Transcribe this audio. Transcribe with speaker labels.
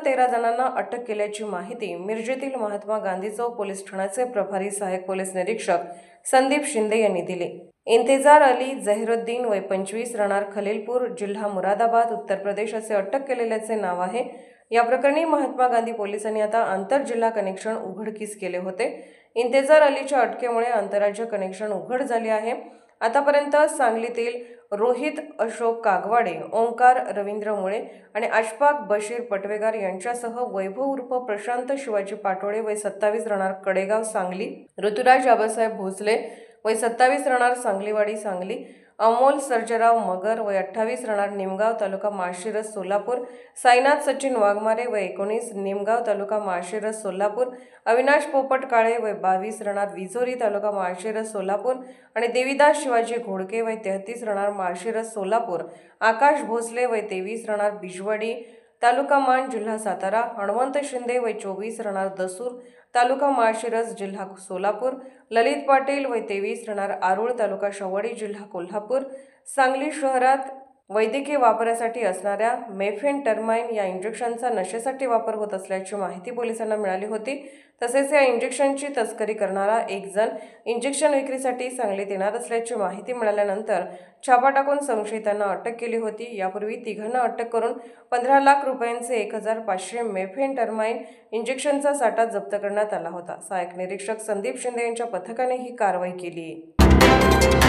Speaker 1: 13 जणांना अटक केल्याची माहिती मिरजेतील महात्मा गांधी चौक पोलीस ठाण्याचे प्रभारी सहाय्यक पोलीस निरीक्षक संदीप शिंदे यांनी दिली। इंतेजार अली जहिरुद्दीन वय 25 राहणार खलीलपूर जिल्हा मुरादाबाद उत्तर प्रदेश असे अटक केलेल्याचे नाव आहे। या प्रकरणी महात्मा गांधी पोलिसांनी आता आंतरजिल्हा कनेक्शन उघडकीस केले होते। इंतेजार अलीच्या अटकेमुळे आंतरराज्य कनेक्शन उघड झाले आहे। आतापर्यंत सांगलीतील रोहित अशोक कागवाडे, ओंकार रवींद्र मुळे आणि अशफाक बशीर पटवेगार यांच्यासह वैभव उर्फ प्रशांत शिवाजी पाटोळे वय 27 राहणार कडेगाव सांगली, ऋतुराज आबासाहेब भोसले वय 27 राहणार सांगलीवाडी सांगली, अमोल सर्जेराव मगर वय 28 राहणार निमगाव तालुका माळशिरस सोलापूर, साईनाथ सचिन वाघमारे वय 19 निमगाव तालुका माळशिरस सोलापूर, अविनाश पोपट काळे वय 22 राहणार विझोरी तालुका माळशिरस सोलापूर आणि देवीदास शिवाजी घोडके वय 33 राहणार माळशिरस सोलापूर, आकाश भोसले वय 23 राहणार बिजवाडी तालुका मान जिल्हा सातारा, हनुमंत शिंदे वय 24 राहणार दसूर तालुका माळशिरस जिल्हा सोलापूर, ललित पाटील वय 23 राहणार आरूळ तालुका शवडी जिल्हा कोल्हापूर, सांगली शहरात वैद्यकीय वापरासाठी असणाऱ्या मेफेंटरमाइन या इंजेक्शनचा नशेसाठी वापर होत असल्याची माहिती पोलिसांना मिळाली होती। तसेच या इंजेक्शनची तस्करी करणारा एक जण इंजेक्शन विक्रीसाठी सांगलीत येणार असल्याची माहिती मिळाल्यानंतर छापा टाकून संशयितांना अटक केली होती। यापूर्वी तिघांना अटक करून 15 लाख रुपयांचे 1500 मेफेंटरमाइन इंजेक्शनचा साठा जप्त करण्यात आला होता। सहाय्यक निरीक्षक संदीप शिंदे यांच्या पथकाने ही कारवाई केली।